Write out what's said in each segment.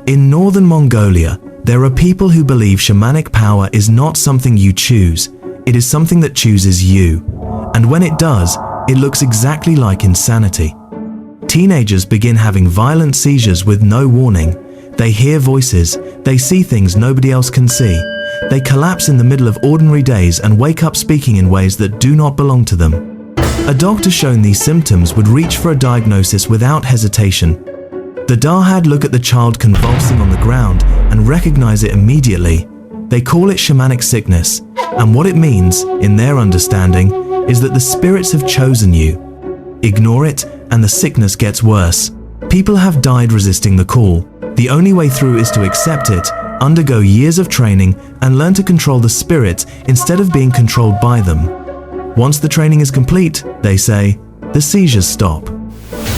In northern Mongolia, there are people who believe shamanic power is not something you choose, it is something that chooses you. And when it does, it looks exactly like insanity. Teenagers begin having violent seizures with no warning. They hear voices, they see things nobody else can see. They collapse in the middle of ordinary days and wake up speaking in ways that do not belong to them. A doctor shown these symptoms would reach for a diagnosis without hesitation. The Darhad look at the child convulsing on the ground and recognize it immediately. They call it shamanic sickness, and what it means, in their understanding, is that the spirits have chosen you. Ignore it, and the sickness gets worse. People have died resisting the call. The only way through is to accept it, undergo years of training, and learn to control the spirits instead of being controlled by them. Once the training is complete, they say, the seizures stop.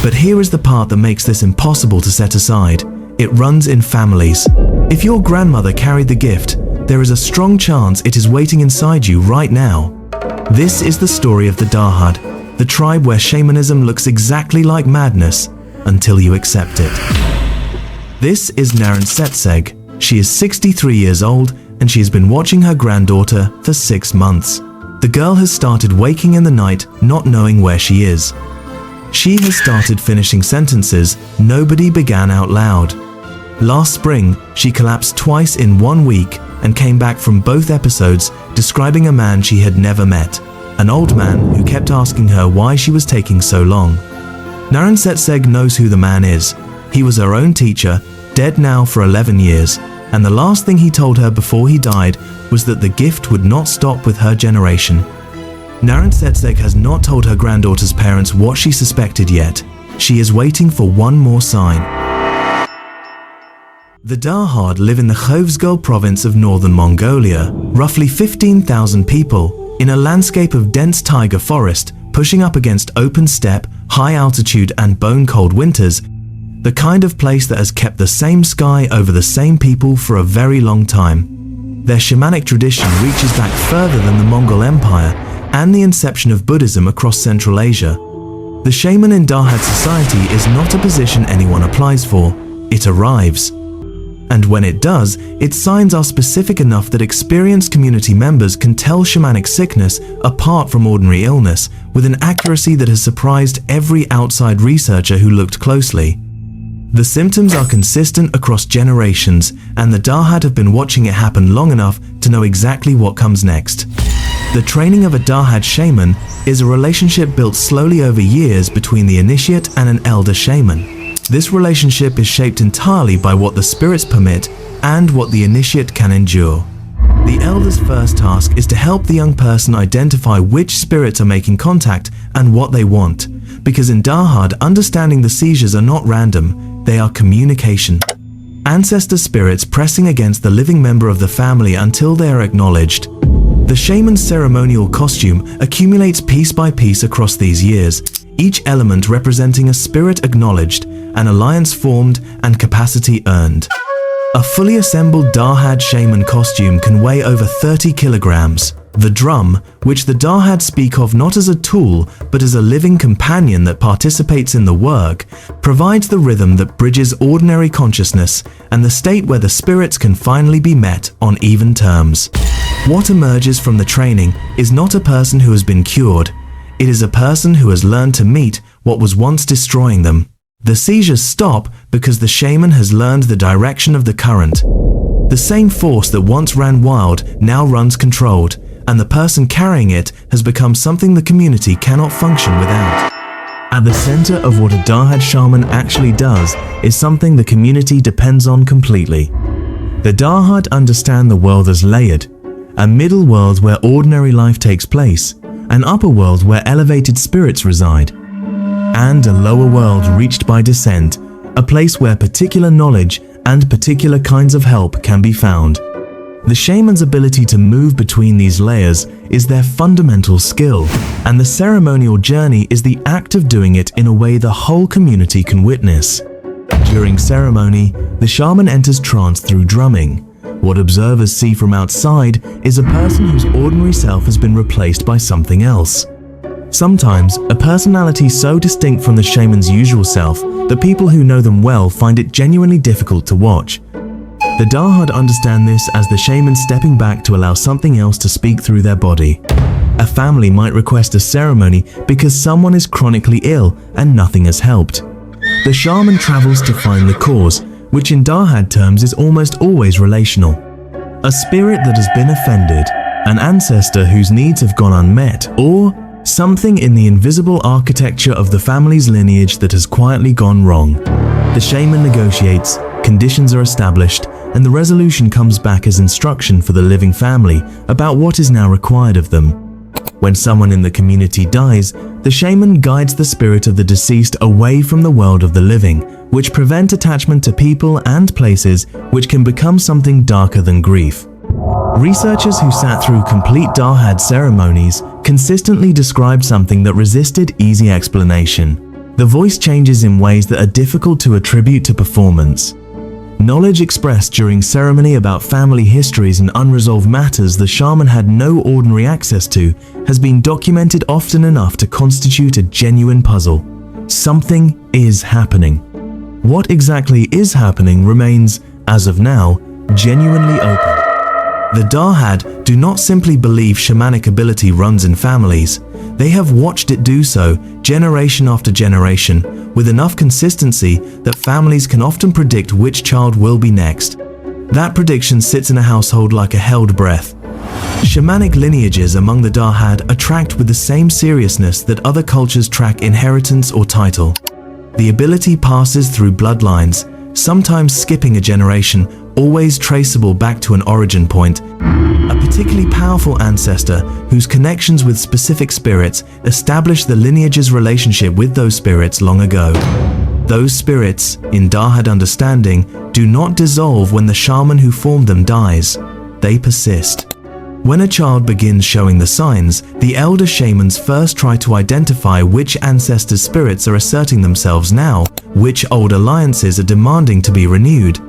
But here is the part that makes this impossible to set aside. It runs in families. If your grandmother carried the gift, there is a strong chance it is waiting inside you right now. This is the story of the Darhad, the tribe where shamanism looks exactly like madness until you accept it. This is Narantseseg. She is 63 years old and she has been watching her granddaughter for 6 months. The girl has started waking in the night, not knowing where she is. She has started finishing sentences nobody began out loud. Last spring, she collapsed twice in 1 week and came back from both episodes describing a man she had never met, an old man who kept asking her why she was taking so long. Narantseseg knows who the man is. He was her own teacher, dead now for 11 years, and the last thing he told her before he died was that the gift would not stop with her generation. Narantseseg has not told her granddaughter's parents what she suspected yet. She is waiting for one more sign. The Darhad live in the Khovsgol province of northern Mongolia, roughly 15,000 people, in a landscape of dense taiga forest, pushing up against open steppe, high altitude and bone-cold winters, the kind of place that has kept the same sky over the same people for a very long time. Their shamanic tradition reaches back further than the Mongol Empire and the inception of Buddhism across Central Asia. The shaman in Darhad society is not a position anyone applies for, it arrives. And when it does, its signs are specific enough that experienced community members can tell shamanic sickness apart from ordinary illness with an accuracy that has surprised every outside researcher who looked closely. The symptoms are consistent across generations, and the Darhad have been watching it happen long enough to know exactly what comes next. The training of a Darhad shaman is a relationship built slowly over years between the initiate and an elder shaman. This relationship is shaped entirely by what the spirits permit and what the initiate can endure. The elder's first task is to help the young person identify which spirits are making contact and what they want, because in Darhad, understanding the seizures are not random, they are communication. Ancestor spirits pressing against the living member of the family until they are acknowledged. The shaman's ceremonial costume accumulates piece by piece across these years, each element representing a spirit acknowledged, an alliance formed, and capacity earned. A fully assembled Darhad shaman costume can weigh over 30 kilograms. The drum, which the Darhad speak of not as a tool but as a living companion that participates in the work, provides the rhythm that bridges ordinary consciousness and the state where the spirits can finally be met on even terms. What emerges from the training is not a person who has been cured. It is a person who has learned to meet what was once destroying them. The seizures stop because the shaman has learned the direction of the current. The same force that once ran wild now runs controlled, and the person carrying it has become something the community cannot function without. At the center of what a Darhad shaman actually does is something the community depends on completely. The Darhad understand the world as layered, a middle world where ordinary life takes place, an upper world where elevated spirits reside, and a lower world reached by descent, a place where particular knowledge and particular kinds of help can be found. The shaman's ability to move between these layers is their fundamental skill, and the ceremonial journey is the act of doing it in a way the whole community can witness. During ceremony, the shaman enters trance through drumming. What observers see from outside is a person whose ordinary self has been replaced by something else. Sometimes, a personality so distinct from the shaman's usual self that people who know them well find it genuinely difficult to watch. The Darhad understand this as the shaman stepping back to allow something else to speak through their body. A family might request a ceremony because someone is chronically ill and nothing has helped. The shaman travels to find the cause, which in Darhad terms is almost always relational. A spirit that has been offended, an ancestor whose needs have gone unmet, or something in the invisible architecture of the family's lineage that has quietly gone wrong. The shaman negotiates, conditions are established, and the resolution comes back as instruction for the living family about what is now required of them. When someone in the community dies, the shaman guides the spirit of the deceased away from the world of the living, which prevent attachment to people and places, which can become something darker than grief. Researchers who sat through complete Darhad ceremonies consistently described something that resisted easy explanation. The voice changes in ways that are difficult to attribute to performance. Knowledge expressed during ceremony about family histories and unresolved matters the shaman had no ordinary access to has been documented often enough to constitute a genuine puzzle. Something is happening. What exactly is happening remains, as of now, genuinely open. The Darhad do not simply believe shamanic ability runs in families. They have watched it do so, generation after generation, with enough consistency that families can often predict which child will be next. That prediction sits in a household like a held breath. Shamanic lineages among the Darhad are tracked with the same seriousness that other cultures track inheritance or title. The ability passes through bloodlines, sometimes skipping a generation, always traceable back to an origin point. A particularly powerful ancestor whose connections with specific spirits established the lineage's relationship with those spirits long ago. Those spirits, in Darhad understanding, do not dissolve when the shaman who formed them dies. They persist. When a child begins showing the signs, the elder shamans first try to identify which ancestors' spirits are asserting themselves now, which old alliances are demanding to be renewed.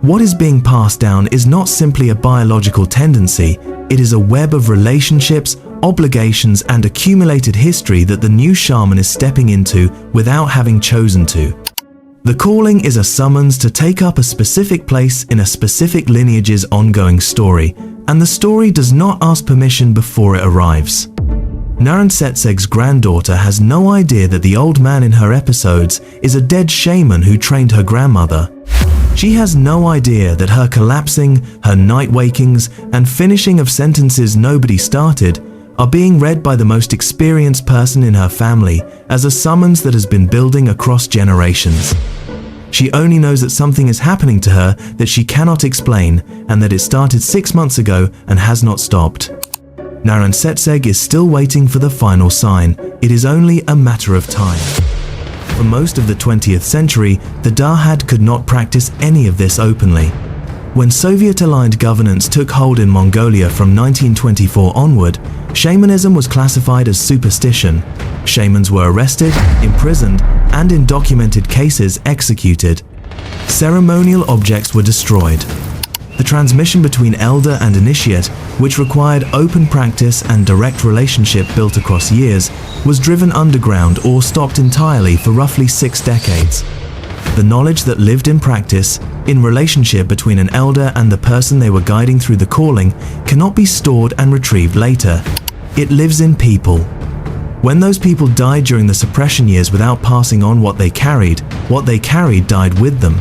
What is being passed down is not simply a biological tendency, it is a web of relationships, obligations, and accumulated history that the new shaman is stepping into without having chosen to. The calling is a summons to take up a specific place in a specific lineage's ongoing story, and the story does not ask permission before it arrives. Narantseseg's granddaughter has no idea that the old man in her episodes is a dead shaman who trained her grandmother. She has no idea that her collapsing, her night wakings, and finishing of sentences nobody started are being read by the most experienced person in her family as a summons that has been building across generations. She only knows that something is happening to her that she cannot explain and that it started 6 months ago and has not stopped. Narantseseg is still waiting for the final sign. It is only a matter of time. For most of the 20th century, the Darhad could not practice any of this openly. When Soviet-aligned governance took hold in Mongolia from 1924 onward, shamanism was classified as superstition. Shamans were arrested, imprisoned, and in documented cases executed. Ceremonial objects were destroyed. The transmission between elder and initiate, which required open practice and direct relationship built across years, was driven underground or stopped entirely for roughly 6 decades. The knowledge that lived in practice, in relationship between an elder and the person they were guiding through the calling, cannot be stored and retrieved later. It lives in people. When those people died during the suppression years without passing on what they carried died with them.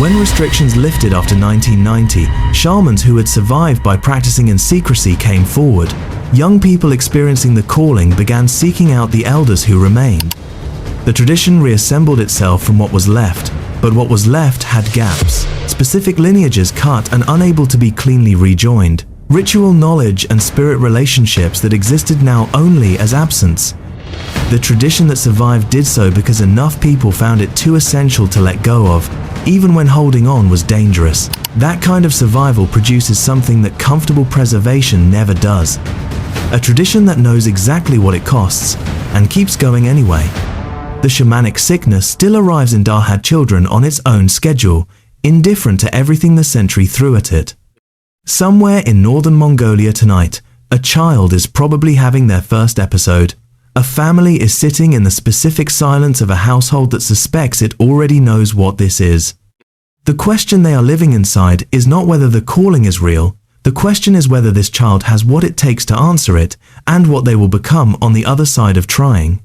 When restrictions lifted after 1990, shamans who had survived by practicing in secrecy came forward. Young people experiencing the calling began seeking out the elders who remained. The tradition reassembled itself from what was left, but what was left had gaps, specific lineages cut and unable to be cleanly rejoined, ritual knowledge and spirit relationships that existed now only as absence. The tradition that survived did so because enough people found it too essential to let go of, even when holding on was dangerous. That kind of survival produces something that comfortable preservation never does. A tradition that knows exactly what it costs and keeps going anyway. The shamanic sickness still arrives in Darhad children on its own schedule, indifferent to everything the century threw at it. Somewhere in northern Mongolia tonight, a child is probably having their first episode. A family is sitting in the specific silence of a household that suspects it already knows what this is. The question they are living inside is not whether the calling is real. The question is whether this child has what it takes to answer it, and what they will become on the other side of trying.